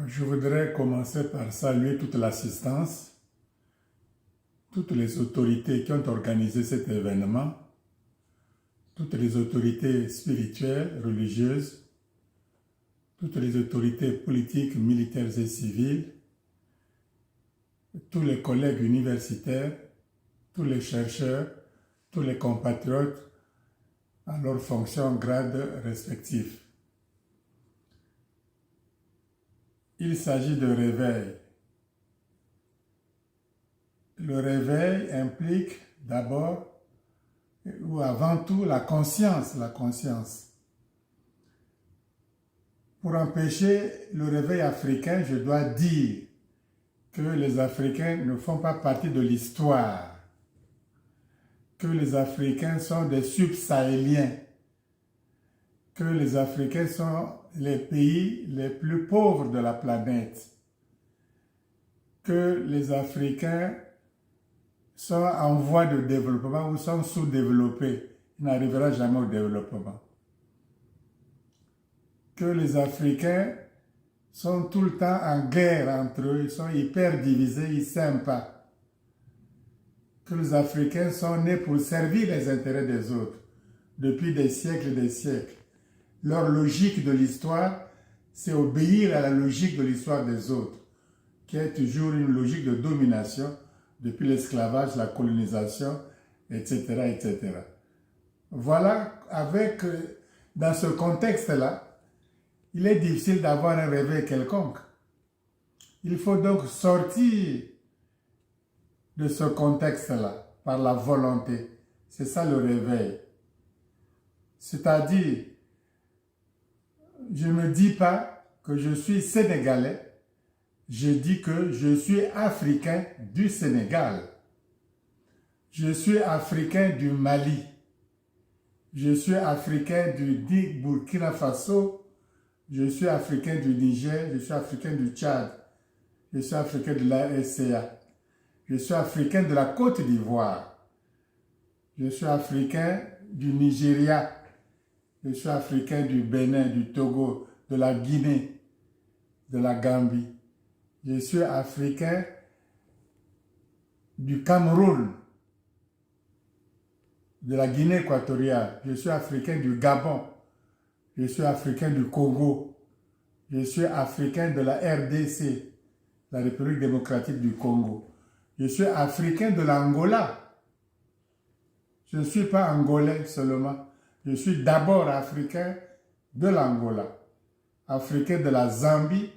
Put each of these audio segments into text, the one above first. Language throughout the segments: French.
Je voudrais commencer par saluer toute l'assistance, toutes les autorités qui ont organisé cet événement, toutes les autorités spirituelles, religieuses, toutes les autorités politiques, militaires et civiles, tous les collègues universitaires, tous les chercheurs, tous les compatriotes à leurs fonctions, grades respectifs. Il s'agit de réveil. Le réveil implique d'abord ou avant tout la conscience, Pour empêcher le réveil africain, je dois dire que les Africains ne font pas partie de l'histoire, que les Africains sont des subsahéliens, que les Africains sont les pays les plus pauvres de la planète, que les Africains sont en voie de développement ou sont sous-développés, ils n'arriveront jamais au développement. Que les Africains sont tout le temps en guerre entre eux, ils sont hyper divisés, ils ne s'aiment pas. Que les Africains sont nés pour servir les intérêts des autres depuis des siècles et des siècles. Leur logique de l'histoire, c'est obéir à la logique de l'histoire des autres, qui est toujours une logique de domination depuis l'esclavage, la colonisation, etc., etc. Voilà, dans ce contexte-là, il est difficile d'avoir un réveil quelconque. Il faut donc sortir de ce contexte-là par la volonté. C'est ça le réveil. C'est-à-dire, je ne me dis pas que je suis sénégalais, je dis que je suis africain du Sénégal. Je suis africain du Mali. Je suis africain du Burkina Faso. Je suis africain du Niger. Je suis africain du Tchad. Je suis africain de la RCA. Je suis africain de la Côte d'Ivoire. Je suis africain du Nigeria. Je suis africain du Bénin, du Togo, de la Guinée, de la Gambie. Je suis africain du Cameroun, de la Guinée équatoriale. Je suis africain du Gabon. Je suis africain du Congo. Je suis africain de la RDC, la République démocratique du Congo. Je suis africain de l'Angola. Je ne suis pas angolais seulement. Je suis d'abord africain de l'Angola, africain de la Zambie,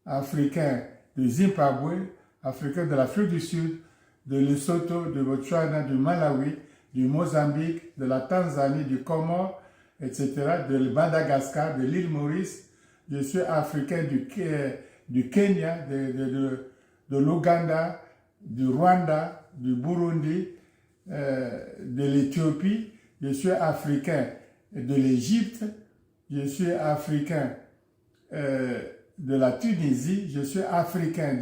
africain du Zimbabwe, africain de l'Afrique du Sud, de Lesotho, de Botswana, du Malawi, du Mozambique, de la Tanzanie, du Comore, etc., de Madagascar, de l'île Maurice. Je suis africain du Kenya, de l'Ouganda, du Rwanda, du Burundi, de l'Éthiopie. Je suis africain de l'Égypte. Je suis africain de la Tunisie, je suis africain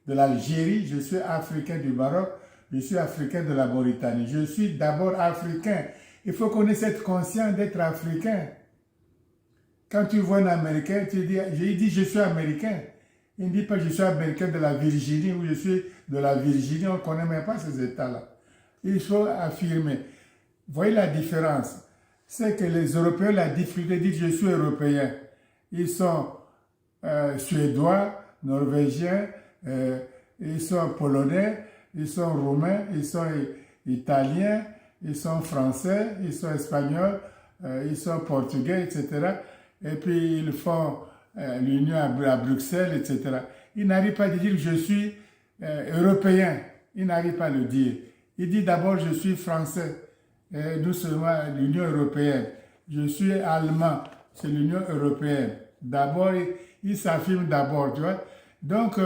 de l'Algérie, je suis africain du Maroc, je suis africain de la Mauritanie. Je suis d'abord africain. Il faut qu'on ait cette conscience d'être africain. Quand tu vois un Américain, tu dis, il dit je suis américain. Il ne dit pas je suis américain de la Virginie ou je suis de la Virginie, on ne connaît même pas ces États-là. Il faut affirmer. Vous voyez la différence? C'est que les Européens, la difficulté, disent je suis européen. Ils sont suédois, norvégiens, ils sont polonais, ils sont roumains, ils sont italiens, ils sont français, ils sont espagnols, ils sont portugais, etc. Et puis ils font l'union à Bruxelles, etc. Ils n'arrivent pas à dire que je suis européen. Ils n'arrivent pas à le dire. Ils disent d'abord je suis français. Nous seulement l'Union européenne. Je suis allemand, c'est l'Union européenne. D'abord, ils s'affirment d'abord, tu vois. Donc,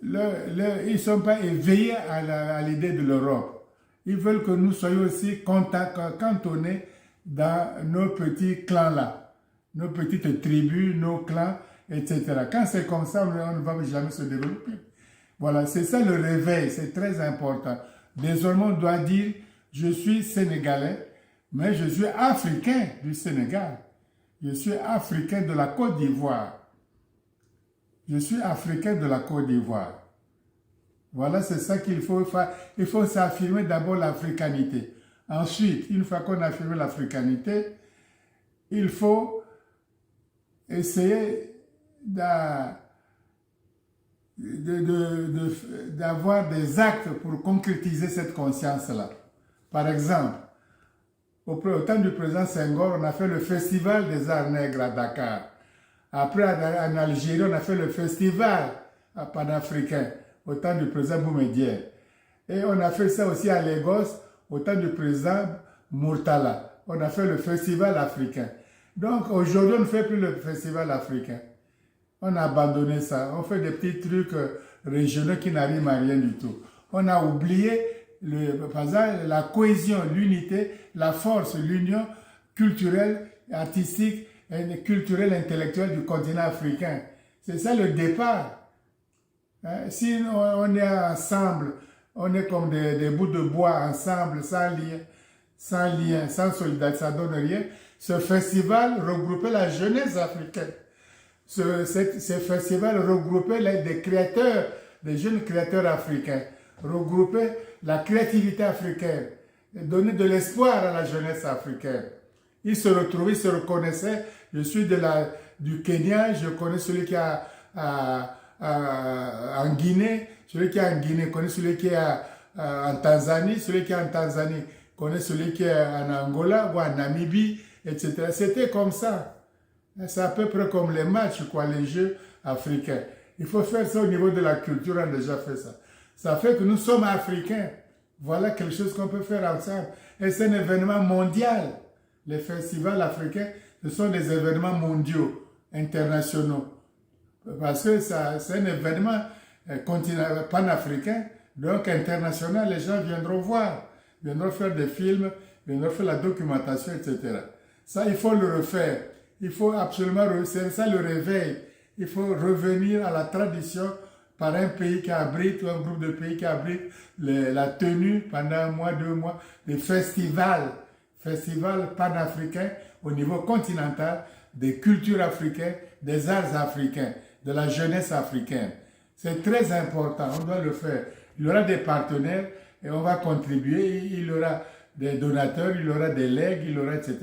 ils ne sont pas éveillés à l'idée de l'Europe. Ils veulent que nous soyons aussi cantonnés dans nos petits clans-là, nos petites tribus, nos clans, etc. Quand c'est comme ça, on ne va jamais se développer. Voilà, c'est ça le réveil, c'est très important. Désormais, on doit dire je suis sénégalais, mais je suis africain du Sénégal. Je suis africain de la Côte d'Ivoire. Je suis africain de la Côte d'Ivoire. Voilà, c'est ça qu'il faut faire. Il faut s'affirmer d'abord l'africanité. Ensuite, une fois qu'on a affirmé l'africanité, il faut essayer d'avoir des actes pour concrétiser cette conscience-là. Par exemple, au temps du président Senghor, on a fait le festival des arts nègres à Dakar. Après, en Algérie, on a fait le festival panafricain au temps du président Boumedienne. Et on a fait ça aussi à Lagos au temps du président Murtala. On a fait le festival africain. Donc aujourd'hui, on ne fait plus le festival africain. On a abandonné ça. On fait des petits trucs régionaux qui n'arrivent à rien du tout. On a oublié, par exemple, la cohésion, l'unité, la force, l'union culturelle, artistique, culturelle, intellectuelle du continent africain. C'est ça le départ. Si on est ensemble, on est comme des bouts de bois ensemble, sans lien, sans solidarité, ça ne donne rien. Ce festival regroupait la jeunesse africaine. Ce festival regroupait des créateurs, des jeunes créateurs africains, regroupait la créativité africaine, donnait de l'espoir à la jeunesse africaine. Ils se retrouvaient, ils se reconnaissaient. Je suis du Kenya, je connais celui qui est en Guinée, celui qui est en Guinée connaît celui qui est en Tanzanie, celui qui est en Tanzanie connaît celui qui est en Angola ou en Namibie, etc. C'était comme ça. C'est à peu près comme les matchs, quoi, les jeux africains. Il faut faire ça au niveau de la culture, on a déjà fait ça. Ça fait que nous sommes africains. Voilà quelque chose qu'on peut faire ensemble. Et c'est un événement mondial. Les festivals africains, ce sont des événements mondiaux, internationaux. Parce que c'est un événement panafricain, donc international, les gens viendront voir, viendront faire des films, viendront faire la documentation, etc. Ça, il faut le refaire. Il faut absolument, c'est ça le réveil. Il faut revenir à la tradition par un pays qui abrite, ou un groupe de pays qui abrite la tenue pendant un mois, 2 mois, des festivals panafricains au niveau continental, des cultures africaines, des arts africains, de la jeunesse africaine. C'est très important, on doit le faire. Il y aura des partenaires et on va contribuer, il y aura des donateurs, il y aura des legs, il y aura etc.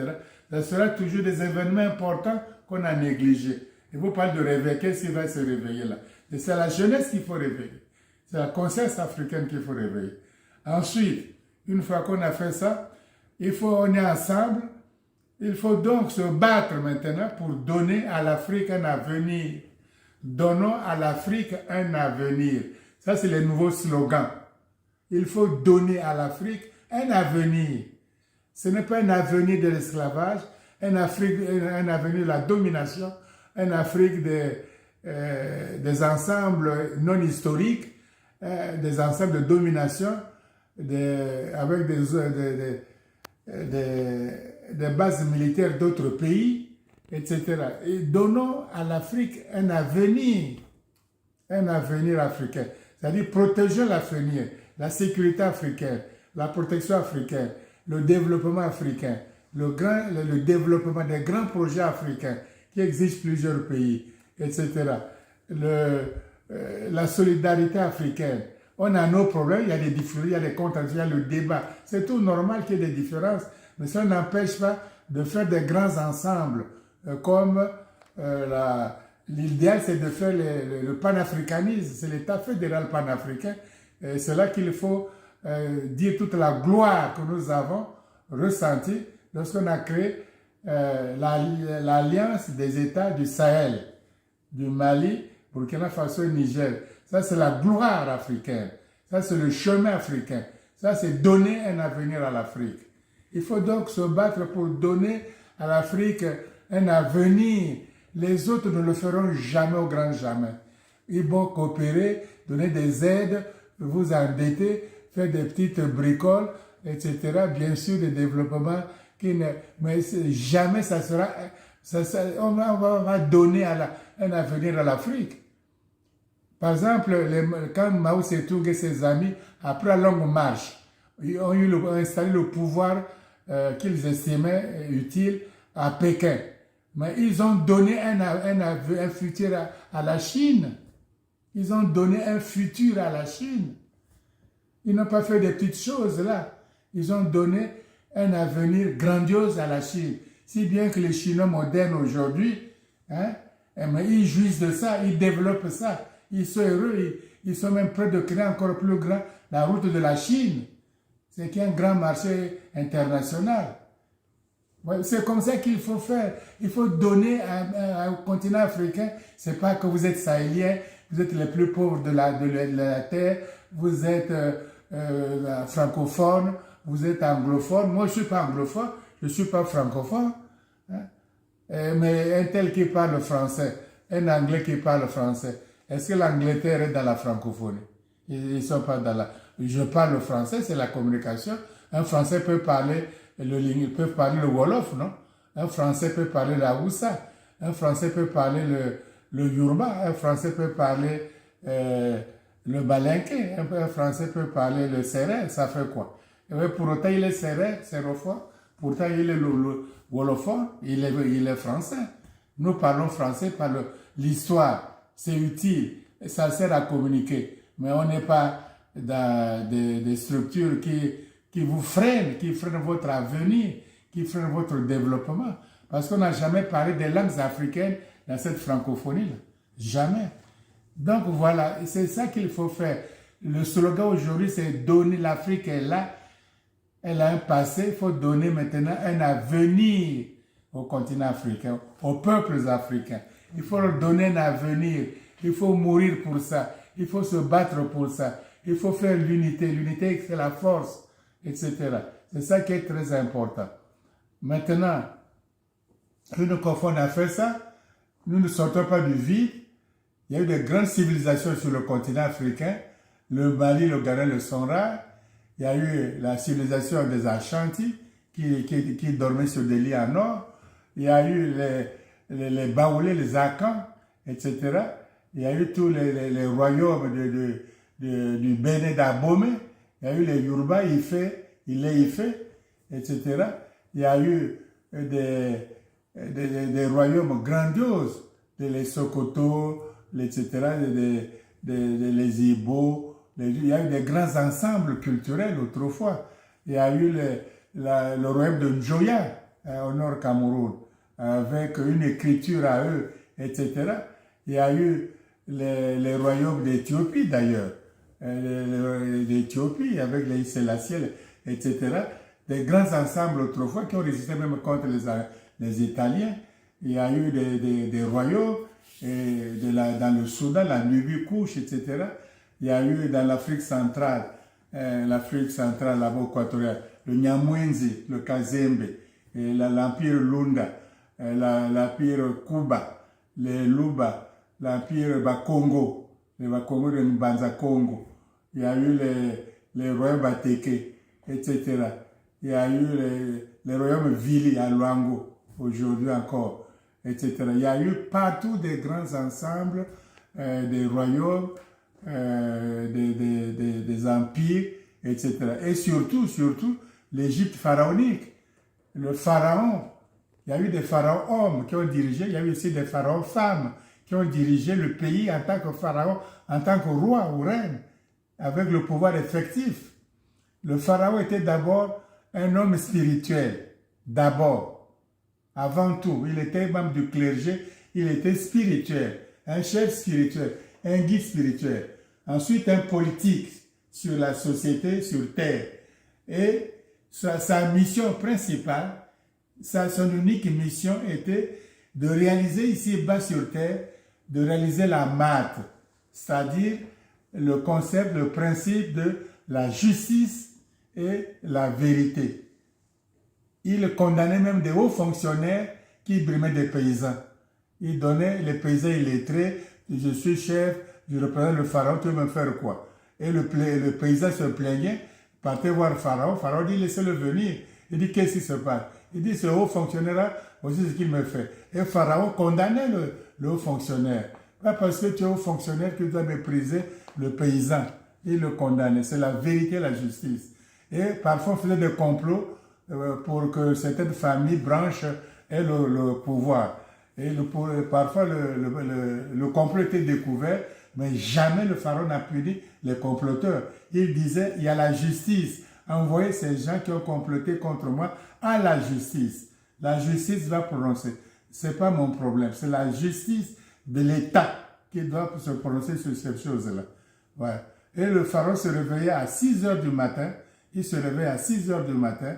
Ça sera toujours des événements importants qu'on a négligés. Il faut parler de réveil, qu'est-ce qui va se réveiller là? Et c'est la jeunesse qu'il faut réveiller. C'est la conscience africaine qu'il faut réveiller. Ensuite, une fois qu'on a fait ça, on est ensemble, il faut donc se battre maintenant pour donner à l'Afrique un avenir. Donnons à l'Afrique un avenir. Ça, c'est le nouveau slogan. Il faut donner à l'Afrique un avenir. Ce n'est pas un avenir de l'esclavage, un avenir de la domination, un Afrique des ensembles non historiques, des ensembles de domination, avec des bases militaires d'autres pays, etc. Et donnons à l'Afrique un avenir africain. C'est-à-dire protégeons l'avenir, la sécurité africaine, la protection africaine, le développement africain, le développement des grands projets africains qui exigent plusieurs pays, etc. La solidarité africaine. On a nos problèmes, il y a des différences, il y a des contradictions, il y a le débat. C'est tout normal qu'il y ait des différences, mais ça n'empêche pas de faire des grands ensembles, comme l'idéal, c'est de faire le panafricanisme, c'est l'État fédéral panafricain. C'est là qu'il faut dire toute la gloire que nous avons ressentie lorsqu'on a créé l'Alliance des États du Sahel, du Mali, Burkina Faso et Niger. Ça, c'est la gloire africaine. Ça, c'est le chemin africain. Ça, c'est donner un avenir à l'Afrique. Il faut donc se battre pour donner à l'Afrique un avenir. Les autres ne le feront jamais au grand jamais. Ils vont coopérer, donner des aides, vous endetter, faire des petites bricoles, etc. Bien sûr, des développements mais jamais ça sera... on va donner un avenir à l'Afrique. Par exemple, quand Mao Tse-tung et ses amis, après la longue marche, ils ont installé le pouvoir qu'ils estimaient utile à Pékin. Mais ils ont donné un futur à la Chine. Ils ont donné un futur à la Chine. Ils n'ont pas fait des petites choses là. Ils ont donné un avenir grandiose à la Chine. Si bien que les Chinois modernes aujourd'hui, hein, ils jouissent de ça, ils développent ça. Ils sont heureux, ils sont même prêts de créer encore plus grand la route de la Chine. C'est qu'il y a un grand marché international. Ouais, c'est comme ça qu'il faut faire. Il faut donner au continent africain. C'est pas que vous êtes sahéliens, vous êtes les plus pauvres de la terre, vous êtes francophone, vous êtes anglophone. Moi, je suis pas anglophone, je suis pas francophone. Hein. Mais un tel qui parle français, un anglais qui parle français, est-ce que l'Angleterre est dans la francophonie? Ils sont pas dans la... Je parle français, c'est la communication. Un français peut parler le Wolof, non? Un français peut parler la Hausa. Un français peut parler le Yoruba. Un français peut parler le Balinké. Un français peut parler le Sérère. Ça fait quoi? Et pour autant, il est Sérère, sérophone. Pourtant, il est le Wolophone. Il est français. Nous parlons français par l'histoire. C'est utile. Ça sert à communiquer. Mais on n'est pas dans des structures qui vous freinent votre avenir, qui freinent votre développement. Parce qu'on n'a jamais parlé des langues africaines dans cette francophonie-là. Jamais. Donc voilà, c'est ça qu'il faut faire. Le slogan aujourd'hui, c'est donner. L'Afrique est là, elle a un passé, il faut donner maintenant un avenir au continent africain, aux peuples africains. Il faut leur donner un avenir, il faut mourir pour ça, il faut se battre pour ça, il faut faire l'unité. L'unité, c'est la force, etc. C'est ça qui est très important. Maintenant, une fois qu'on a fait ça, nous ne sortons pas du vide. Il y a eu de grandes civilisations sur le continent africain. Le Mali, le Ghana le sont rares. Il y a eu la civilisation des Ashanti qui dormaient sur des lits en or. Il y a eu les Baoulés, les Akans, etc. Il y a eu tous les royaumes du Bénin d'Abomey. Il y a eu les Yoruba, les Ifé, etc. Il y a eu des royaumes grandioses, les Sokoto, etc., les Ibo. Il y a eu des grands ensembles culturels autrefois. Il y a eu le royaume de Njoya, au nord Cameroun, avec une écriture à eux, etc. Il y a eu les royaumes d'Éthiopie d'ailleurs, d'Éthiopie avec les Sélassiens, etc. Des grands ensembles autrefois qui ont résisté même contre les Italiens. Il y a eu des royaumes dans le Soudan, la Nubie Couche, etc. Il y a eu dans l'Afrique centrale, là-bas équatoriale, le Nyamwenzi, le Kazembe, l'Empire Lunda, l'Empire Kuba, les Luba, l'Empire Bakongo, les Bakongo de Mbanza Congo. Il y a eu les royaumes Bateke, etc. Il y a eu les royaumes Vili à Luango, aujourd'hui encore, etc. Il y a eu partout des grands ensembles, des royaumes, des empires, etc. Et surtout, l'Égypte pharaonique. Le pharaon, il y a eu des pharaons hommes qui ont dirigé, il y a eu aussi des pharaons femmes qui ont dirigé le pays en tant que pharaon, en tant que roi ou reine, avec le pouvoir effectif. Le pharaon était d'abord un homme spirituel, d'abord, avant tout. Il était membre du clergé, il était spirituel, un chef spirituel, un guide spirituel. Ensuite, un politique sur la société, sur terre. Et sa mission principale, son unique mission était de réaliser ici-bas sur terre, de réaliser la math, c'est-à-dire le concept, le principe de la justice et la vérité. Il condamnait même des hauts fonctionnaires qui brimaient des paysans. Il donnait les paysans illettrés, je suis chef, je représente le pharaon, tu veux me faire quoi? Et le paysan se plaignait, partait voir le pharaon, le pharaon dit laissez-le venir. Il dit qu'est-ce qui se passe? Il dit ce haut fonctionnaire-là, voici ce qu'il me fait. Et le pharaon condamnait le haut fonctionnaire. Pas parce que tu es haut fonctionnaire que tu dois mépriser le paysan. Il le condamnait. C'est la vérité, la justice. Et parfois on faisait des complots pour que certaines familles branches aient le pouvoir. Et parfois le complot était découvert, Mais jamais le pharaon n'a puni les comploteurs. Il disait, il y a la justice. Envoyez ces gens qui ont comploté contre moi à la justice. La justice va prononcer. Ce n'est pas mon problème. C'est la justice de l'État qui doit se prononcer sur ces choses-là. Ouais. Et le pharaon se réveillait à 6 heures du matin. Il se réveille à 6 heures du matin.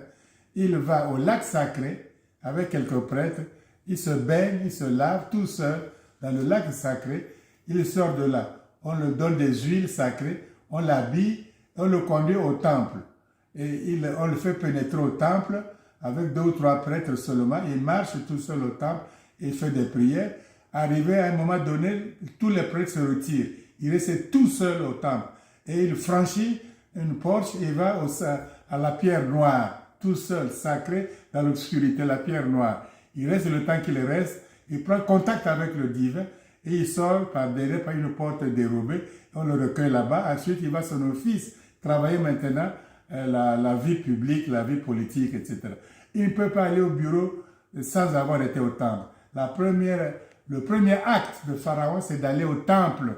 Il va au lac sacré avec quelques prêtres. Il se baigne, il se lave tout seul dans le lac sacré. Il sort de là. On lui donne des huiles sacrées. On l'habille. On le conduit au temple. Et on le fait pénétrer au temple avec 2 ou 3 prêtres seulement. Il marche tout seul au temple. Il fait des prières. Arrivé à un moment donné, tous les prêtres se retirent. Il reste tout seul au temple. Et il franchit une porte et va à la pierre noire, tout seul, sacré, dans l'obscurité, la pierre noire. Il reste le temps qu'il reste, il prend contact avec le divin et il sort par derrière, par une porte dérobée. On le recueille là-bas. Ensuite, il va à son office, travailler maintenant la vie publique, la vie politique, etc. Il ne peut pas aller au bureau sans avoir été au temple. Le premier acte de Pharaon, c'est d'aller au temple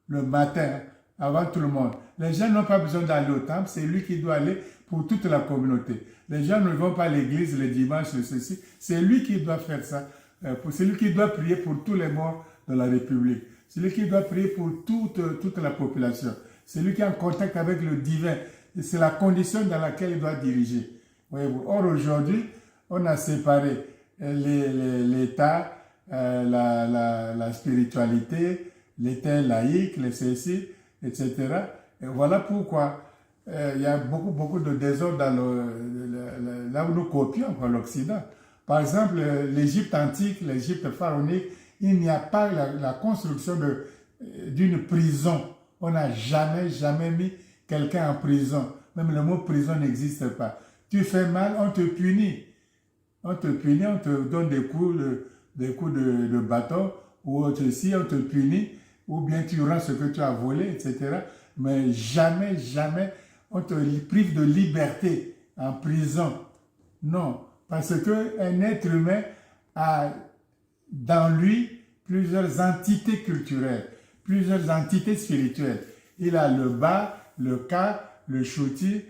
le matin, avant tout le monde. Les gens n'ont pas besoin d'aller au temple, c'est lui qui doit aller pour toute la communauté. Les gens ne vont pas à l'église le dimanche, ceci. C'est lui qui doit faire ça. C'est lui qui doit prier pour tous les morts de la République. C'est lui qui doit prier pour toute la population. C'est lui qui est en contact avec le divin. C'est la condition dans laquelle il doit diriger. Voyez-vous. Or, aujourd'hui, on a séparé l'État, la spiritualité, l'État laïque, les ceci, etc. Et voilà pourquoi il y a beaucoup de désordre là où nous copions l'Occident. Par exemple, l'Égypte antique, l'Égypte pharaonique, il n'y a pas la construction d'une prison. On n'a jamais mis quelqu'un en prison. Même le mot prison n'existe pas. Tu fais mal, on te punit. On te punit, on te donne des coups de bâton, ou aussi on te punit, ou bien tu rends ce que tu as volé, etc. Mais jamais on te prive de liberté en prison. Non, parce qu'un être humain a dans lui plusieurs entités culturelles, plusieurs entités spirituelles. Il a le Ba, le Ka, le Shuti,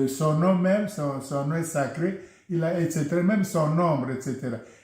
son nom même, son nom est sacré, il a, etc., même son ombre, etc.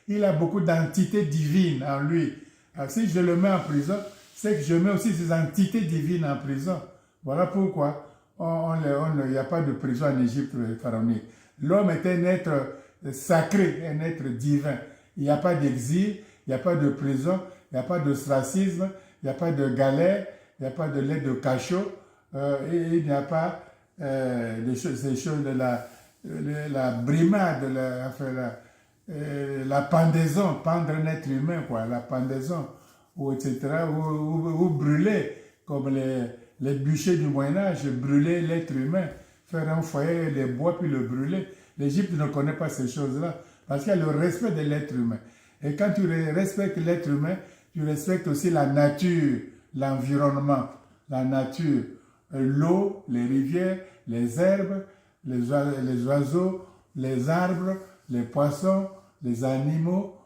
Il a beaucoup d'entités divines en lui. Alors, si je le mets en prison, c'est que je mets aussi ces entités divines en prison. Voilà pourquoi il n'y a pas de prison en Égypte pharaonique. L'homme est un être sacré, un être divin. Il n'y a pas d'exil, il n'y a pas de prison, il n'y a pas d'ostracisme, il n'y a pas de galère, il n'y a pas de lettre de cachot, et il n'y a pas ces choses de la brimade, la pendaison, pendre un être humain, quoi, la pendaison, ou etc., ou brûler, comme les bûchers du Moyen-Âge, brûler l'être humain, faire un foyer de bois puis le brûler. L'Égypte ne connaît pas ces choses-là, parce qu'il y a le respect de l'être humain. Et quand tu respectes l'être humain, tu respectes aussi la nature, l'environnement, la nature, l'eau, les rivières, les herbes, les oiseaux, les arbres, les poissons, les animaux,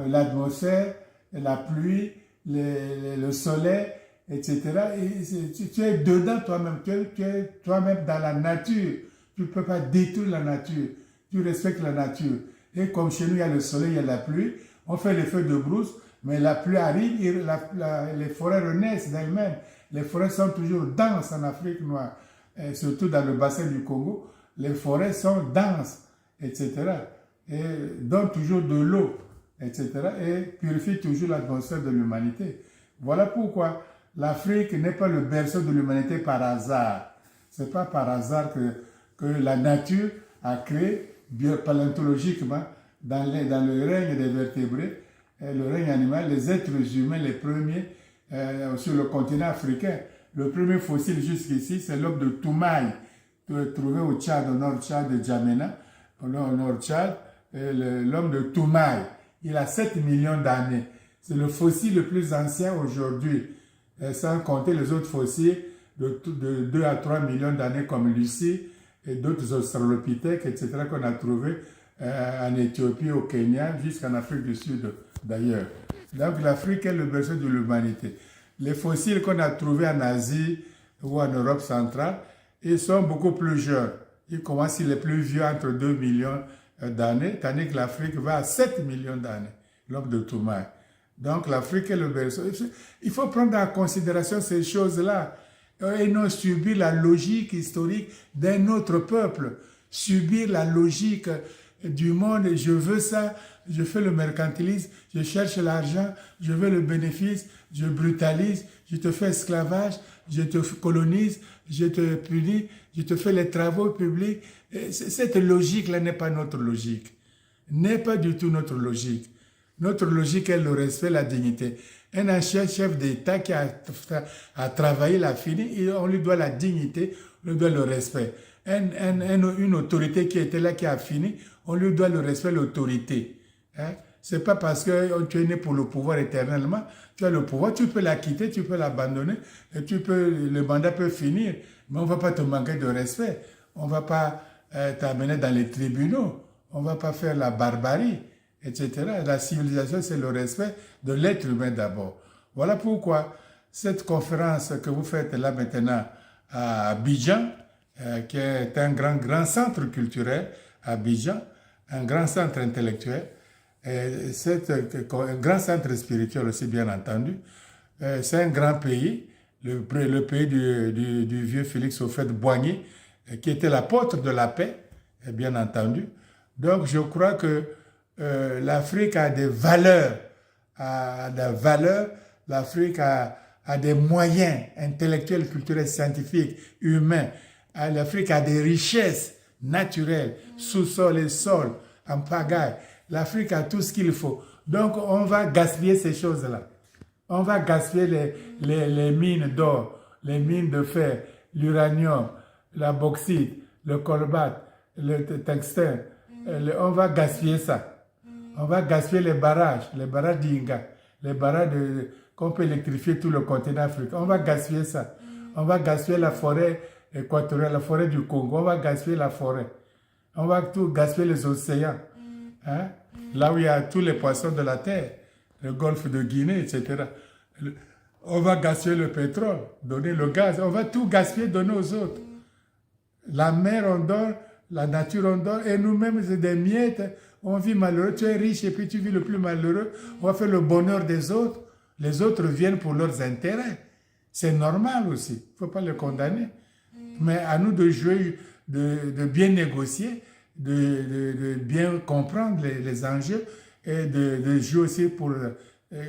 l'atmosphère, la pluie, le soleil, etc. Et tu es dedans toi-même, tu es toi-même dans la nature. Tu ne peux pas détruire la nature. Tu respectes la nature. Et comme chez nous, il y a le soleil, il y a la pluie, on fait les feux de brousse, mais la pluie arrive et les forêts renaissent d'elles-mêmes. Les forêts sont toujours denses en Afrique noire, et surtout dans le bassin du Congo. Les forêts sont denses, etc. Et donnent toujours de l'eau, etc. Et purifient toujours l'atmosphère de l'humanité. Voilà pourquoi l'Afrique n'est pas le berceau de l'humanité par hasard. Ce n'est pas par hasard que la nature a créé paléontologiquement dans le règne des vertébrés, le règne animal, les êtres humains les premiers sur le continent africain. Le premier fossile jusqu'ici, c'est l'homme de Toumaï, trouvé au Tchad, au nord Tchad de Djamena, au nord Tchad, l'homme de Toumaï. Il a 7 millions d'années. C'est le fossile le plus ancien aujourd'hui, sans compter les autres fossiles de 2 à 3 millions d'années comme Lucie et d'autres australopithèques, etc., qu'on a trouvés en Éthiopie, au Kenya, jusqu'en Afrique du Sud d'ailleurs. Donc l'Afrique est le berceau de l'humanité. Les fossiles qu'on a trouvés en Asie ou en Europe centrale, ils sont beaucoup plus jeunes. Ils commencent, les plus vieux, entre 2 millions d'années, tandis que l'Afrique va à 7 millions d'années, l'homme de Toumaï. Donc l'Afrique est le berceau. Il faut prendre en considération ces choses-là et non subir la logique historique d'un autre peuple, subir la logique du monde. Je veux ça, je fais le mercantilisme, je cherche l'argent, je veux le bénéfice, je brutalise, je te fais esclavage, je te colonise, je te punis, je te fais les travaux publics. Cette logique-là n'est pas notre logique, n'est pas du tout notre logique. Notre logique est le respect, la dignité. Un ancien chef d'État qui a travaillé, l'a fini, on lui doit la dignité, on lui doit le respect. Une autorité qui était là, qui a fini, on lui doit le respect, l'autorité. Hein? C'est pas parce que tu es né pour le pouvoir éternellement, tu as le pouvoir, tu peux la quitter, tu peux l'abandonner, et le mandat peut finir, mais on ne va pas te manquer de respect. On ne va pas t'amener dans les tribunaux, on ne va pas faire la barbarie, etc. La civilisation, c'est le respect de l'être humain d'abord. Voilà pourquoi cette conférence que vous faites là maintenant à Abidjan, qui est un grand centre culturel, Abidjan, un grand centre intellectuel, un grand centre spirituel aussi, bien entendu. C'est un grand pays, le pays du vieux Félix Houphouët-Boigny, qui était l'apôtre de la paix, bien entendu. Donc, je crois que l'Afrique a des valeurs, l'Afrique a des moyens intellectuels, culturels, scientifiques, humains. L'Afrique a des richesses naturelles, sous-sol et sol, en pagaille. L'Afrique a tout ce qu'il faut. Donc, on va gaspiller ces choses-là. On va gaspiller les mines d'or, les mines de fer, l'uranium, la bauxite, le colbate, le tungstène. On va gaspiller ça. On va gaspiller les barrages d'Inga, les barrages qu'on peut électrifier tout le continent africain. On va gaspiller ça. On va gaspiller la forêt équatoriale, la forêt du Congo. On va gaspiller la forêt. On va tout gaspiller les océans. Hein? Là où il y a tous les poissons de la terre, le golfe de Guinée, etc. On va gaspiller le pétrole, donner le gaz. On va tout gaspiller, donner aux autres. La mer, on donne, la nature, on donne, et nous-mêmes, c'est des miettes. On vit malheureux. Tu es riche et puis tu vis le plus malheureux. On va faire le bonheur des autres. Les autres viennent pour leurs intérêts. C'est normal aussi. Il ne faut pas les condamner. Mais à nous de jouer, de bien négocier, de bien comprendre les enjeux et de jouer aussi pour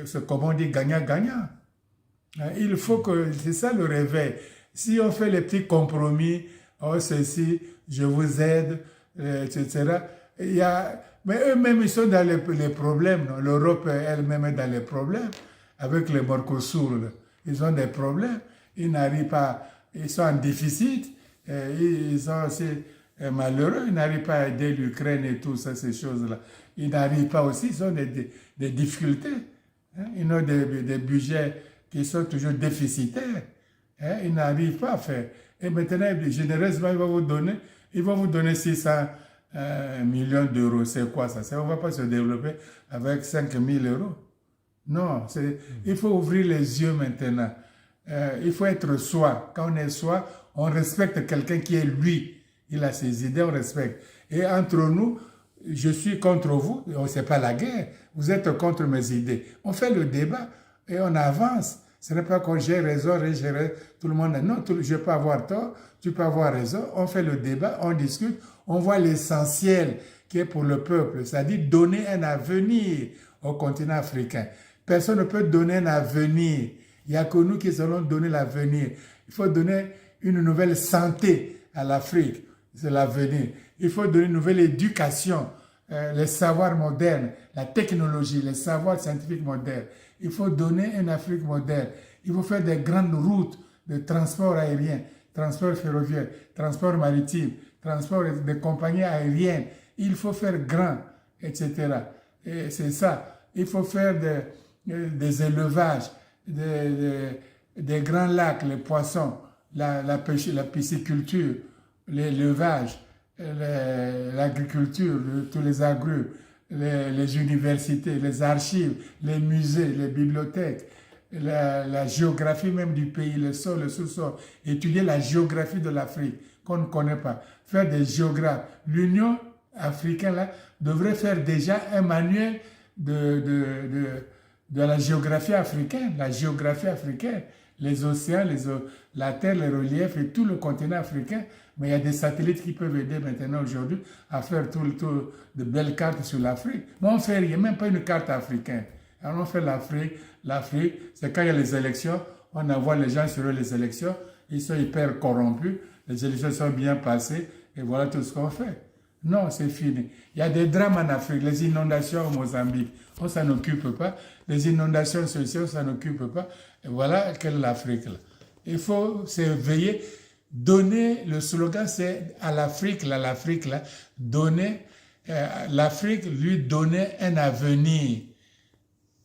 ce, comme on dit, gagnant-gagnant. Il faut que, c'est ça le réveil. Si on fait les petits compromis, oh ceci, je vous aide, etc. Mais eux-mêmes, ils sont dans les problèmes. L'Europe elle-même est dans les problèmes. Avec les Mercosur, ils ont des problèmes. Ils n'arrivent pas, ils sont en déficit. Ils sont aussi malheureux. Ils n'arrivent pas à aider l'Ukraine et tout ça, ces choses-là. Ils n'arrivent pas aussi, ils ont des difficultés. Hein? Ils ont des budgets qui sont toujours déficitaires. Hein? Ils n'arrivent pas à faire. Et maintenant, généreusement, ils vont vous donner 600 millions d'euros. C'est quoi ça? On ne va pas se développer avec 5 000 euros. Non, il faut ouvrir les yeux maintenant. Il faut être soi. Quand on est soi, on respecte quelqu'un qui est lui. Il a ses idées, on respecte. Et entre nous, je suis contre vous. Ce n'est pas la guerre. Vous êtes contre mes idées. On fait le débat et on avance. Ce n'est pas quand j'ai raison, tout le monde. Non, je peux avoir tort, tu peux avoir raison. On fait le débat, on discute, on voit l'essentiel qui est pour le peuple, c'est-à-dire donner un avenir au continent africain. Personne ne peut donner un avenir. Il n'y a que nous qui allons donner l'avenir. Il faut donner une nouvelle santé à l'Afrique. C'est l'avenir. Il faut donner une nouvelle éducation, les savoirs modernes, la technologie, les savoirs scientifiques modernes. Il faut donner une Afrique moderne. Il faut faire des grandes routes de transport aérien, transport ferroviaire, transport maritime, transport des compagnies aériennes. Il faut faire grand, etc. Et c'est ça. Il faut faire des élevages, des grands lacs, les poissons, la pêche, la pisciculture, l'élevage, l'agriculture, tous les agrumes, les universités, les archives, les musées, les bibliothèques, la géographie même du pays, le sol, le sous-sol, étudier la géographie de l'Afrique qu'on ne connaît pas, faire des géographes. L'Union africaine là, devrait faire déjà un manuel de la géographie africaine, les océans, la terre, les reliefs et tout le continent africain. Mais il y a des satellites qui peuvent aider maintenant aujourd'hui à faire tout de belles cartes sur l'Afrique. Mais on fait rien, même pas une carte africaine. Alors on fait l'Afrique, c'est quand il y a les élections, on envoie les gens sur les élections, ils sont hyper corrompus, les élections sont bien passées, et voilà tout ce qu'on fait. Non, c'est fini. Il y a des drames en Afrique, les inondations au Mozambique, on s'en occupe pas, les inondations sociales, on s'en occupe pas, et voilà quelle est l'Afrique là. Il faut s'éveiller, donner, le slogan c'est à l'Afrique là, donner, l'Afrique lui donner un avenir.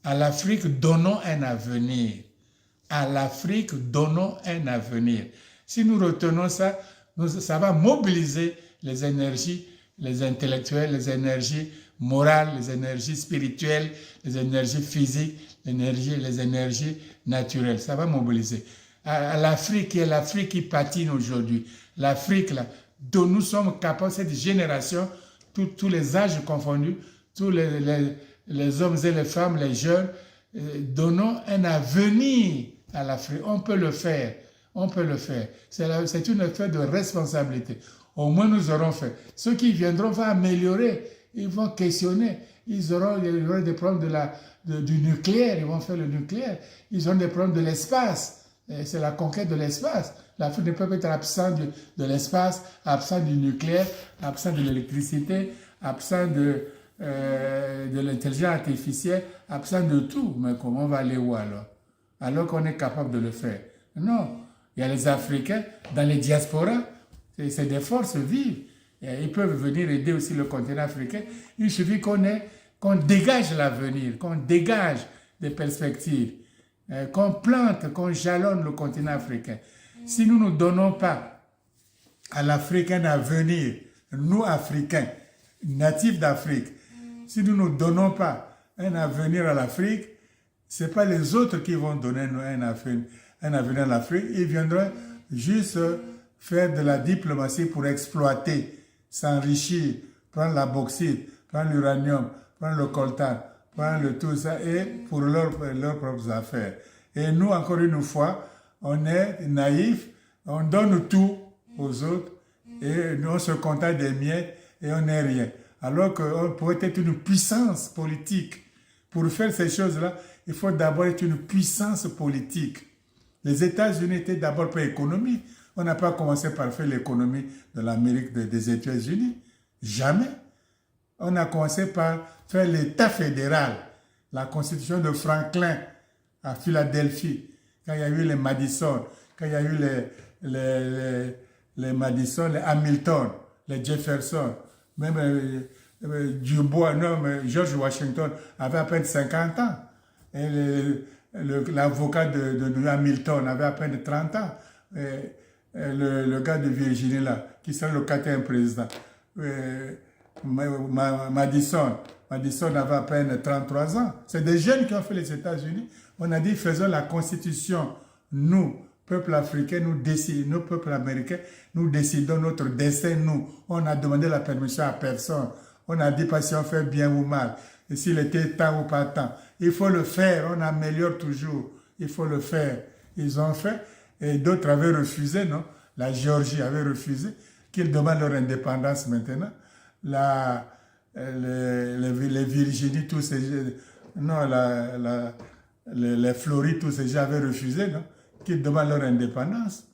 À l'Afrique, donnons un avenir. À l'Afrique, donnons un avenir. Si nous retenons ça, ça va mobiliser les énergies, les intellectuels, les énergies morales, les énergies spirituelles, les énergies physiques, les énergies naturelles. Ça va mobiliser. À l'Afrique, qui est l'Afrique qui patine aujourd'hui. L'Afrique, là, dont nous sommes capables, cette génération, tous les âges confondus, tous les hommes et les femmes, les jeunes, donnons un avenir à l'Afrique. On peut le faire. On peut le faire. C'est une affaire de responsabilité. Au moins, nous aurons fait. Ceux qui viendront vont améliorer. Ils vont questionner. Ils auront des problèmes du nucléaire. Ils vont faire le nucléaire. Ils auront des problèmes de l'espace. C'est la conquête de l'espace. L'Afrique ne peut pas être absent de l'espace, absent du nucléaire, absent de l'électricité, absent de l'intelligence artificielle, absent de tout. Mais comment on va aller où alors? Alors qu'on est capable de le faire. Non. Il y a les Africains dans les diasporas. C'est des forces vives. Et ils peuvent venir aider aussi le continent africain. Il suffit qu'on dégage l'avenir, qu'on dégage des perspectives, qu'on plante, qu'on jalonne le continent africain. Si nous ne donnons pas à l'Afrique un avenir, nous Africains, natifs d'Afrique, si nous ne donnons pas un avenir à l'Afrique, ce n'est pas les autres qui vont donner un avenir à l'Afrique. Ils viendront juste faire de la diplomatie pour exploiter, s'enrichir, prendre la bauxite, prendre l'uranium, prendre le coltan, prendre tout ça et pour leurs propres affaires. Et nous, encore une fois, on est naïfs, on donne tout aux autres et nous on se contente des miettes et on n'est rien. Alors qu'on pourrait être une puissance politique. Pour faire ces choses-là, il faut d'abord être une puissance politique. Les États-Unis étaient d'abord pas économie. On n'a pas commencé par faire l'économie de l'Amérique des États-Unis. Jamais. On a commencé par faire l'État fédéral, la constitution de Franklin à Philadelphie, quand il y a eu les Madison, quand il y a eu les Madison, les Hamilton, les Jefferson, même Dubois, non, mais George Washington avait à peine 50 ans. Et l'avocat de Hamilton avait à peine 30 ans. Et le gars de Virginie, là, qui serait le 4e président. Madison avait à peine 33 ans. C'est des jeunes qui ont fait les États-Unis. On a dit, faisons la constitution. Nous, peuple africain, nous, peuple américain, nous décidons notre destin, nous. On a demandé la permission à personne. On a dit pas si on fait bien ou mal. Et s'il était temps ou pas temps. Il faut le faire, on améliore toujours. Il faut le faire. Ils ont fait. Et d'autres avaient refusé, non? La Géorgie avait refusé, qu'ils demandent leur indépendance maintenant. Les Virginie, tous ces... Non, les Florides, tous ces gens avaient refusé, non? Qu'ils demandent leur indépendance.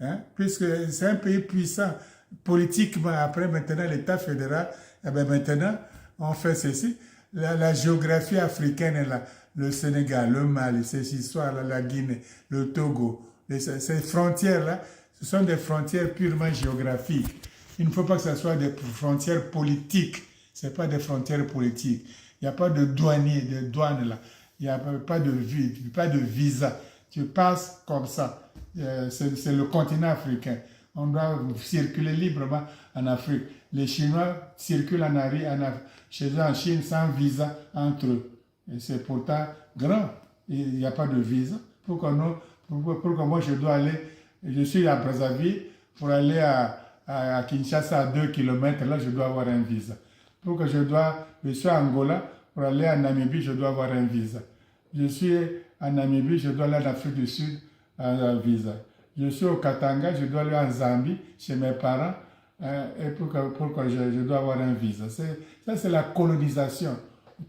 Hein? Puisque c'est un pays puissant. Politiquement, après, maintenant, l'État fédéral, eh bien, maintenant, on fait ceci. La géographie africaine est là. Le Sénégal, le Mali, ces histoires-là, la Guinée, le Togo, ces frontières-là, ce sont des frontières purement géographiques. Il ne faut pas que ce soit des frontières politiques. Ce n'est pas des frontières politiques. Il n'y a pas de douanier, de douane là. Il n'y a pas de visa. Tu passes comme ça. C'est le continent africain. On doit circuler librement en Afrique. Les Chinois circulent chez eux en Chine sans visa entre eux. Et c'est pourtant grand. il n'y a pas de visa. Pourquoi moi je dois aller, je suis à Brazzaville, pour aller à Kinshasa à 2 km, là je dois avoir un visa. Je suis à Angola, pour aller à Namibie, je dois avoir un visa. Je suis à Namibie, je dois aller en Afrique du Sud, un visa. Je suis au Katanga, je dois aller en Zambie, chez mes parents, et pourquoi je dois avoir un visa. Ça, c'est la colonisation.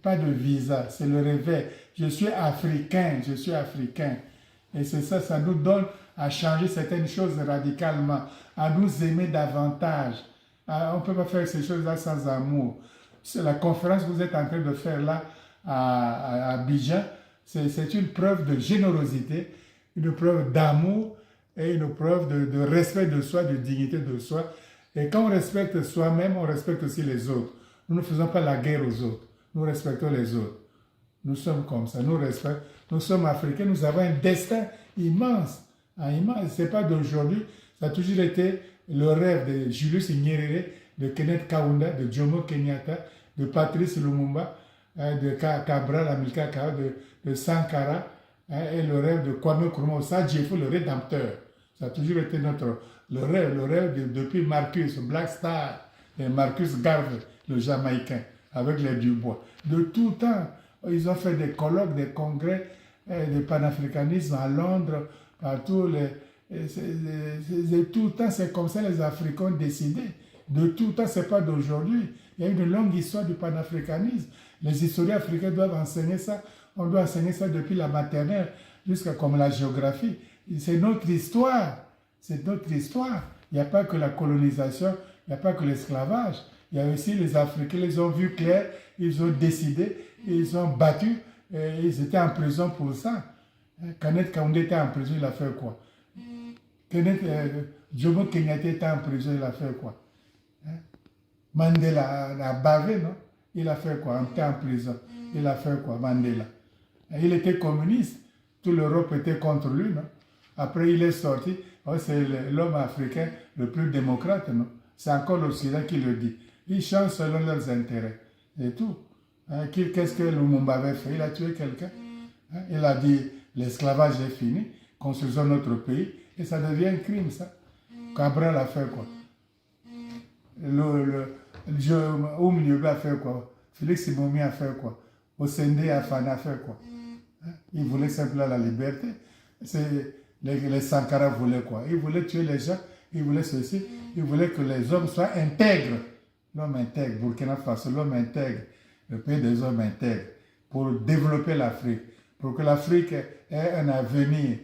Pas de visa, c'est le réveil. Je suis africain, je suis africain. Et c'est ça, ça nous donne à changer certaines choses radicalement, à nous aimer davantage. On ne peut pas faire ces choses-là sans amour. C'est la conférence que vous êtes en train de faire là à Abidjan, c'est une preuve de générosité, une preuve d'amour et une preuve de respect de soi, de dignité de soi. Et quand on respecte soi-même, on respecte aussi les autres. Nous ne faisons pas la guerre aux autres, nous respectons les autres. Nous sommes comme ça, nous sommes africains, nous avons un destin immense. Immense. Ce n'est pas d'aujourd'hui, ça a toujours été le rêve de Julius Nyerere, de Kenneth Kaunda, de Jomo Kenyatta, de Patrice Lumumba, de Cabral, Amilcar Cabral, de Sankara, et le rêve de Kwame Nkrumah, Sadjifo, le rédempteur. Ça a toujours été le rêve depuis Marcus, Black Star, et Marcus Garvey, le Jamaïcain, avec les Dubois. De tout temps, ils ont fait des colloques, des congrès de panafricanisme à Londres, partout. De tout temps, c'est comme ça les Africains ont décidé. De tout temps, ce n'est pas d'aujourd'hui. Il y a une longue histoire du panafricanisme. Les historiens africains doivent enseigner ça. On doit enseigner ça depuis la maternelle jusqu'à comme la géographie. C'est notre histoire. C'est notre histoire. Il n'y a pas que la colonisation, il n'y a pas que l'esclavage. Il y a aussi les Africains, ils ont vu clair, ils ont décidé, ils ont battu, et ils étaient en prison pour ça. Kenneth Kaunda était en prison, il a fait quoi? Jomo Kenyatta était en prison, il a fait quoi? Mandela a bavé, non? Il a fait quoi? Il était en prison. Il a fait quoi, Mandela? Il était communiste. Toute l'Europe était contre lui, non? Après, il est sorti. Oh, c'est l'homme africain le plus démocrate, non? C'est encore l'Occident qui le dit. Ils changent selon leurs intérêts. C'est tout. Qu'est-ce que Lumumba avait fait? Il a tué quelqu'un. Il a dit, l'esclavage est fini, construisons notre pays, et ça devient un crime, ça. Cabral a fait quoi? Oumniobé a fait quoi? Félix Simomi a fait quoi? Osende Afana a fait quoi? Il voulait simplement la liberté. Les Sankara voulaient quoi? Ils voulaient tuer les gens, ils voulaient ceci, ils voulaient que les hommes soient intègres. L'homme intègre, Burkina Faso, l'homme intègre, le pays des hommes intègres, pour développer l'Afrique, pour que l'Afrique ait un avenir,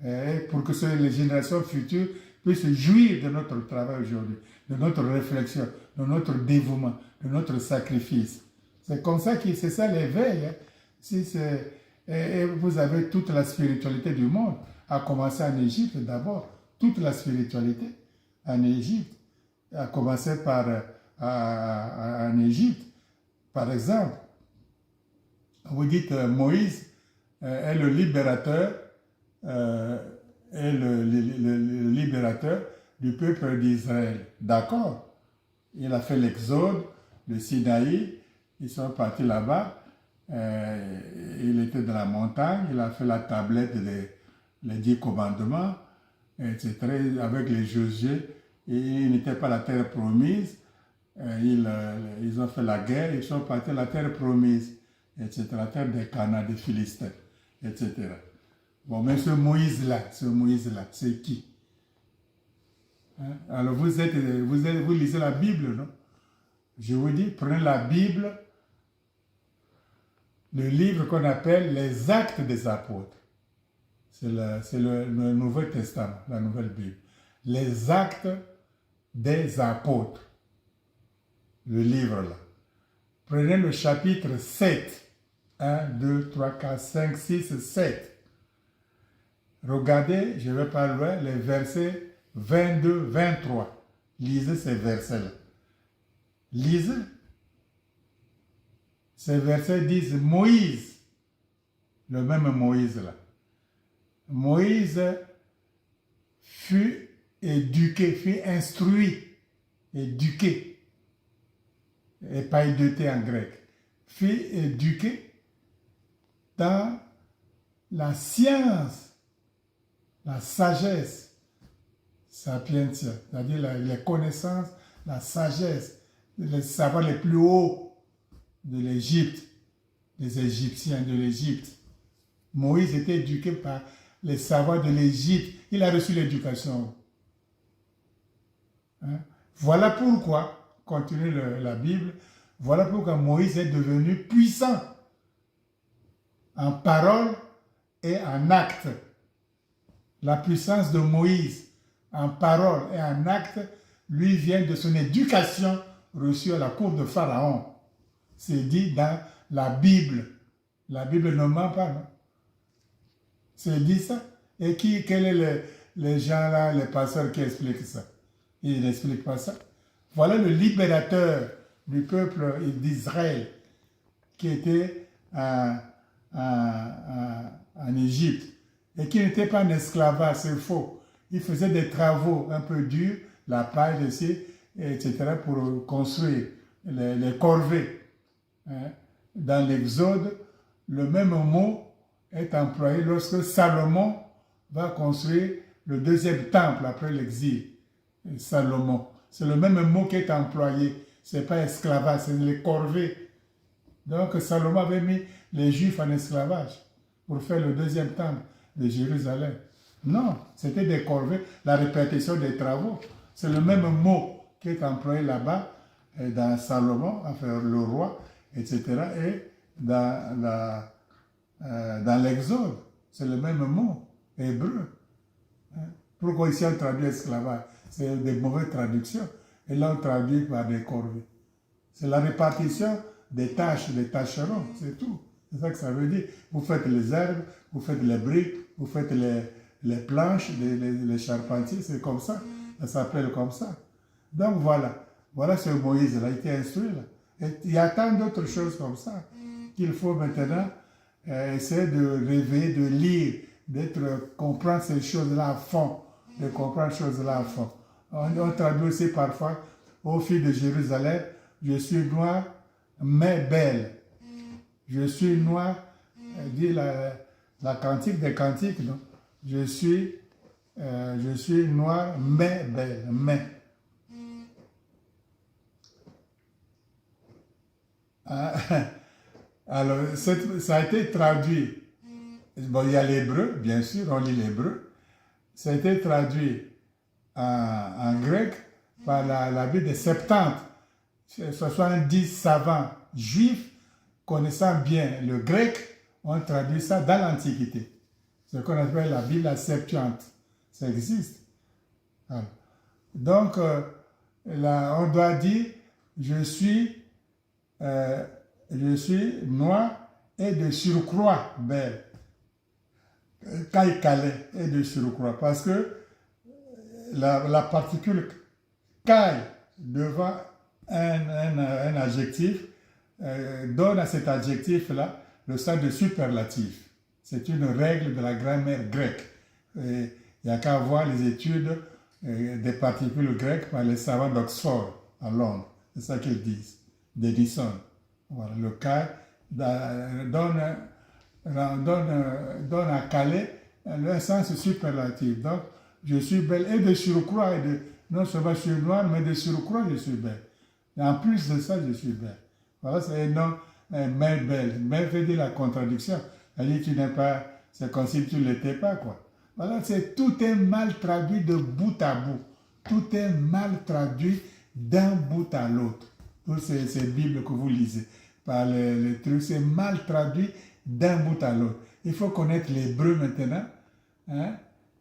et pour que les générations futures puissent jouir de notre travail aujourd'hui, de notre réflexion, de notre dévouement, de notre sacrifice. C'est comme ça que c'est ça l'éveil. Et vous avez toute la spiritualité du monde, à commencer en Égypte d'abord, toute la spiritualité en Égypte, à commencer par en Égypte. Par exemple, vous dites Moïse est le libérateur, le libérateur du peuple d'Israël. D'accord? Il a fait l'exode, le Sinaï, ils sont partis là-bas, il était dans la montagne, il a fait la tablette les 10 commandements, etc., avec les Josué, et il n'était pas la terre promise, ils ont fait la guerre, ils sont partis à la terre promise, etc., la terre des Canaan, des Philistins, etc. Bon, mais ce Moïse-là, c'est qui? Alors vous lisez la Bible, non? Je vous dis, prenez la Bible, le livre qu'on appelle les Actes des Apôtres. C'est le Nouveau Testament, la Nouvelle Bible. Les Actes des Apôtres. Le livre là. Prenez le chapitre 7. 1, 2, 3, 4, 5, 6, 7. Regardez, je ne vais pas loin, les versets 22, 23. Lisez ces versets-là. Lisez. Ces versets disent Moïse, le même Moïse là. Moïse fut éduqué, fut instruit, éduqué, et pas éduqué en grec, fut éduqué dans la science, la sagesse, sapientia, c'est-à-dire les connaissances, la sagesse, les savoirs les plus hauts de l'Égypte, des Égyptiens de l'Égypte. Moïse était éduqué par les savoirs de l'Égypte. Il a reçu l'éducation. Hein? Voilà pourquoi, continue la Bible, voilà pourquoi Moïse est devenu puissant en parole et en acte. La puissance de Moïse en parole et en acte lui vient de son éducation reçue à la cour de Pharaon. C'est dit dans la Bible. La Bible ne ment pas, non? C'est dit ça. Et quels sont les gens là, les pasteurs qui expliquent ça? Ils n'expliquent pas ça. Voilà le libérateur du peuple d'Israël qui était en Égypte et qui n'était pas un esclavage, c'est faux. Il faisait des travaux un peu durs, la paille, etc., pour construire les corvées. Hein? Dans l'Exode, le même mot est employé lorsque Salomon va construire le deuxième temple après l'exil. Salomon. C'est le même mot qui est employé. Ce n'est pas esclavage, c'est les corvées. Donc Salomon avait mis les Juifs en esclavage pour faire le deuxième temple de Jérusalem. Non, c'était des corvées, la répétition des travaux. C'est le même mot qui est employé là-bas, dans Salomon, enfin le roi, etc. Et dans l'Exode, c'est le même mot, hébreu. Pourquoi ici on traduit esclavage? C'est des mauvaises traductions. Et là on traduit par des corvées. C'est la répartition des tâches, des tâcherons, c'est tout. C'est ça que ça veut dire. Vous faites les herbes, vous faites les briques, vous faites les planches, les charpentiers, c'est comme ça. Ça s'appelle comme ça. Donc voilà. Voilà ce Moïse, là, il a été instruit là. Et il y a tant d'autres choses comme ça qu'il faut maintenant essayer de rêver, de lire, comprendre ces choses-là à fond, de comprendre ces choses-là à fond. On traduit aussi parfois, ô fille de Jérusalem, je suis noire, mais belle. Je suis noire, dit la cantique des cantiques, non? Je suis noire, mais belle, mais. Alors, ça a été traduit. Bon, il y a l'hébreu, bien sûr, on lit l'hébreu. Ça a été traduit en grec par la Bible des 70, 70 savants juifs connaissant bien le grec ont traduit ça dans l'Antiquité. Ce qu'on appelle la Bible la Septuaginte. Ça existe. Alors, donc, là, on doit dire je suis noir et de surcroît belle. Caille calais et de surcroît. Parce que la particule caille devant un adjectif donne à cet adjectif-là le sens de superlatif. C'est une règle de la grammaire grecque. Il n'y a qu'à voir les études des particules grecques par les savants d'Oxford à Londres. C'est ça qu'ils disent. Denison. Voilà, le cas donne à Calais un sens superlatif. Donc, je suis belle et de surcroît, non seulement je suis noire, mais de surcroît, je suis belle. Et en plus de ça, je suis belle. Voilà, c'est un nom, mais belle. Mais veut dire la contradiction. Elle dit, tu n'es pas, c'est comme si tu ne l'étais pas, quoi. Voilà, tout est mal traduit de bout à bout. Tout est mal traduit d'un bout à l'autre. Toutes ces Bibles que vous lisez, par les trucs, c'est mal traduit d'un bout à l'autre. Il faut connaître l'hébreu maintenant, hein?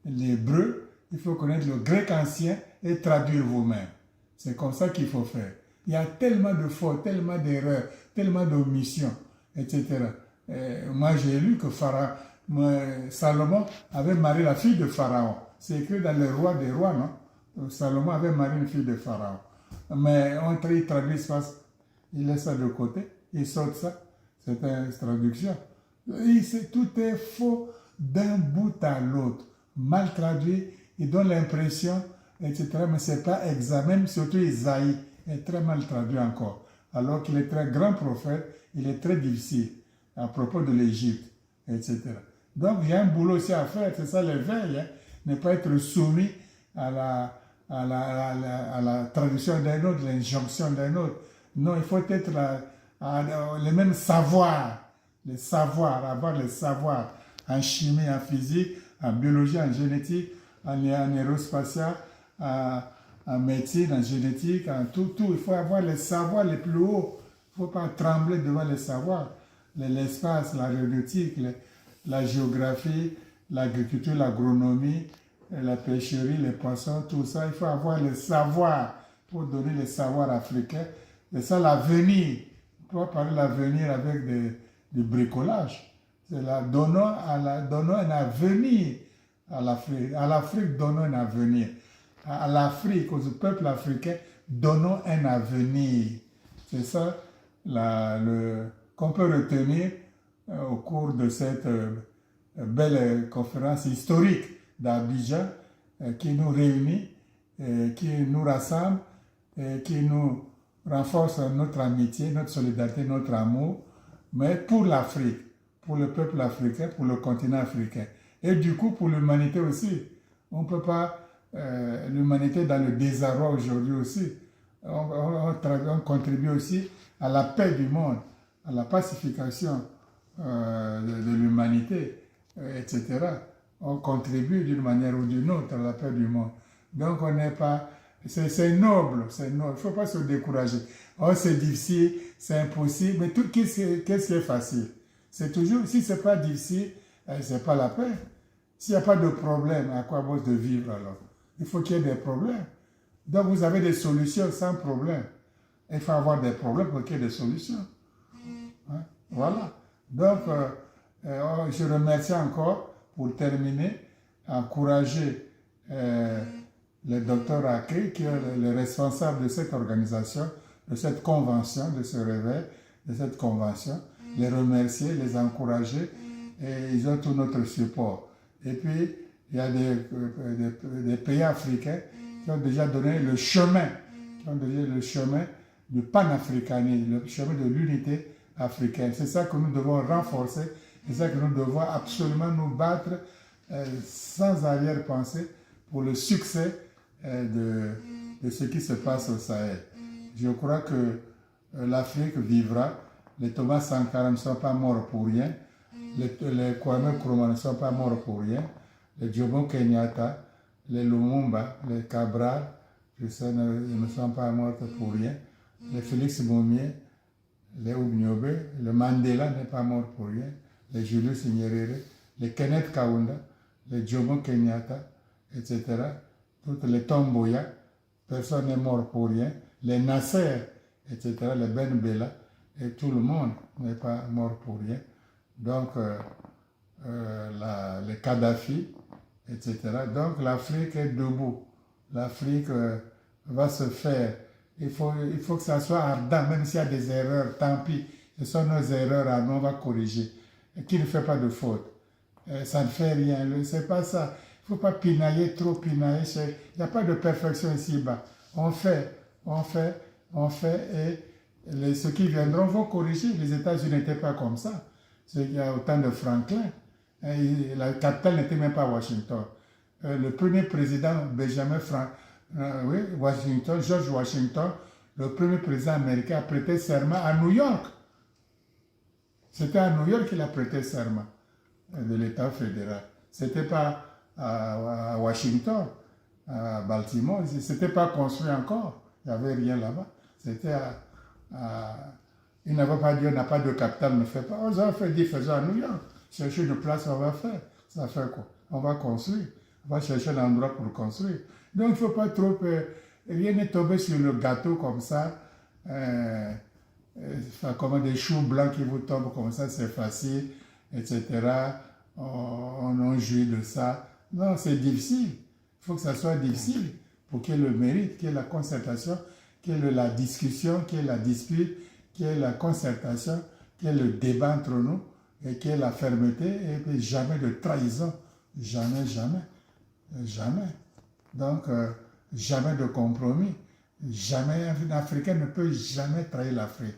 L'hébreu, il faut connaître le grec ancien et traduire vous-même. C'est comme ça qu'il faut faire. Il y a tellement de fautes, tellement d'erreurs, tellement d'omissions, etc. Moi, j'ai lu que Salomon avait marié la fille de Pharaon. C'est écrit dans les rois des rois, non? Salomon avait marié une fille de Pharaon. Mais il traduit ça, il laisse ça de côté, il saute ça. C'est une traduction. Tout est faux d'un bout à l'autre. Mal traduit, il donne l'impression, etc. Mais ce n'est pas exact. Même surtout Isaïe est très mal traduit encore. Alors qu'il est très grand prophète, il est très difficile à propos de l'Égypte, etc. Donc il y a un boulot aussi à faire, c'est ça l'éveil, hein, ne pas être soumis à à la tradition d'un autre, l'injonction d'un autre. Non, il faut être le même savoir, avoir le savoir en chimie, en physique, en biologie, en génétique, en aérospatial, en médecine, en génétique, en tout. Il faut avoir les savoirs les plus hauts. Il ne faut pas trembler devant les savoirs. L'espace, l'aéronautique, la géographie, l'agriculture, l'agronomie, la pêcherie, les poissons, tout ça. Il faut avoir le savoir pour donner le savoir africain. C'est ça l'avenir. On peut parler de l'avenir avec du bricolage. C'est donnons un avenir à l'Afrique. À l'Afrique, donnons un avenir. À l'Afrique, au peuple africain, donnons un avenir. C'est ça qu'on peut retenir au cours de cette belle conférence historique d'Abidjan qui nous réunit, qui nous rassemble, qui nous renforce notre amitié, notre solidarité, notre amour, mais pour l'Afrique, pour le peuple africain, pour le continent africain. Et du coup, pour l'humanité aussi. On ne peut pas, l'humanité dans le désarroi aujourd'hui aussi. On contribue aussi à la paix du monde, à la pacification de l'humanité, etc. On contribue d'une manière ou d'une autre à la paix du monde. Donc on n'est pas... C'est noble, c'est noble. Il ne faut pas se décourager. Oh, c'est difficile, c'est impossible, mais qu'est-ce qui est facile? C'est toujours, si ce n'est pas difficile, ce n'est pas la paix. S'il n'y a pas de problème, à quoi bon de vivre alors? Il faut qu'il y ait des problèmes. Donc vous avez des solutions sans problème. Il faut avoir des problèmes pour qu'il y ait des solutions. Hein? Voilà. Donc, je remercie encore, pour terminer, encourager le docteur Aké, qui est le responsable de cette organisation, de cette convention, de ce réveil, de cette convention, les remercier, les encourager, et ils ont tout notre support. Et puis, il y a des pays africains qui ont déjà donné le chemin, du panafricanisme, le chemin de l'unité africaine. C'est ça que nous devons renforcer, c'est ça que nous devons absolument nous battre sans arrière-pensée pour le succès de ce qui se passe au Sahel. Je crois que l'Afrique vivra. Les Thomas Sankara ne sont pas morts pour rien. Les Kwame Nkrumah ne sont pas morts pour rien. Les Jomo Kenyatta, les Lumumba, les Cabral, ne sont pas morts pour rien. Les Félix Moumié, les Oubniobe, le Mandela n'est pas mort pour rien. Les Julius Nyerere, les Kenneth Kaunda, les Jomo Kenyatta, etc. Toutes les Tomboya, personne n'est mort pour rien. Les Nasser, etc., les Ben Bella, et tout le monde n'est pas mort pour rien. Donc, les Kadhafi, etc. Donc, l'Afrique est debout. L'Afrique va se faire. Il faut que ça soit ardent, même s'il y a des erreurs, tant pis. Ce sont nos erreurs à nous, on va corriger. Et qui ne fait pas de faute. Ça ne fait rien. C'est pas ça. Il ne faut pas pinailler, trop pinailler. Il n'y a pas de perfection ici-bas. On fait, et ceux qui viendront vont corriger. Les États-Unis n'étaient pas comme ça. Il y a autant de Franklin. La capitale n'était même pas Washington. Le premier président, George Washington, le premier président américain a prêté serment à New York. C'était à New York qu'il a prêté serment de l'État fédéral. C'était pas à Washington, à Baltimore. C'était pas construit encore. Il n'y avait rien là-bas. C'était il n'avait pas dit on n'a pas de capitale, ne fait pas. On a fait dit faisons à New York. Chercher une place, on va faire. Ça fait quoi? On va construire. On va chercher un endroit pour construire. Donc il ne faut pas trop... rien n'est tombé sur le gâteau comme ça. Comme des choux blancs qui vous tombent comme ça, c'est facile, etc. On jouit de ça. Non, c'est difficile. Il faut que ça soit difficile pour qu'il y ait le mérite, qu'il y ait la concertation, qu'il y ait la discussion, qu'il y ait la dispute, qu'il y ait la concertation, qu'il y ait le débat entre nous, et qu'il y ait la fermeté, et puis jamais de trahison. Jamais, jamais. Jamais. Donc, jamais de compromis. Jamais, un Africain ne peut jamais trahir l'Afrique.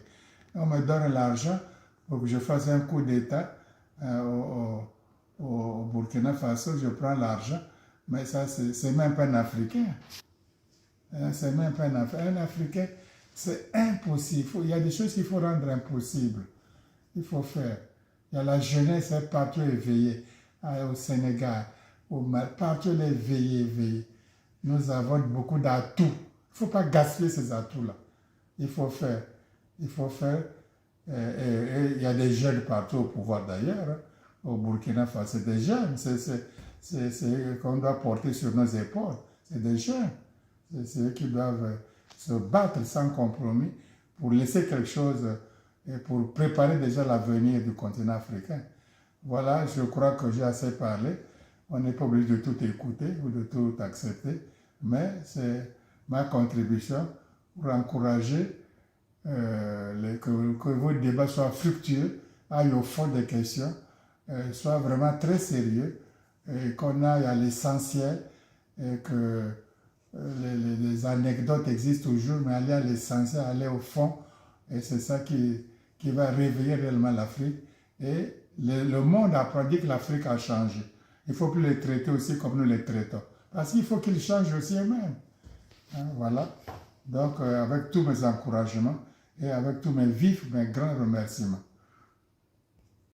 On me donne l'argent pour que je fasse un coup d'État au Burkina Faso, je prends l'argent, mais ça, c'est même pas un Africain. C'est même pas un Africain. Un Africain, c'est impossible. Il y a des choses qu'il faut rendre impossibles. Il faut faire. Il y a la jeunesse partout éveillée, au Sénégal, au Mali, partout elle est éveillée, éveillée. Nous avons beaucoup d'atouts. Il ne faut pas gaspiller ces atouts-là. Il faut faire. Il faut faire. Et il y a des jeunes partout au pouvoir d'ailleurs. Hein. Au Burkina Faso, c'est des jeunes. C'est qu'on doit porter sur nos épaules. C'est des jeunes. C'est eux qui doivent se battre sans compromis pour laisser quelque chose et pour préparer déjà l'avenir du continent africain. Voilà, je crois que j'ai assez parlé. On n'est pas obligé de tout écouter ou de tout accepter, mais c'est ma contribution pour encourager que vos débats soient fructueux, aillent au fond des questions, soient vraiment très sérieux, et qu'on aille à l'essentiel, et que les anecdotes existent toujours, mais aller à l'essentiel, aller au fond, et c'est ça qui va réveiller réellement l'Afrique. Et le monde apprend que l'Afrique a changé. Il ne faut plus les traiter aussi comme nous les traitons. Parce qu'il faut qu'ils changent aussi eux-mêmes. Hein, voilà. Donc, avec tous mes encouragements et avec tous mes vifs, mes grands remerciements.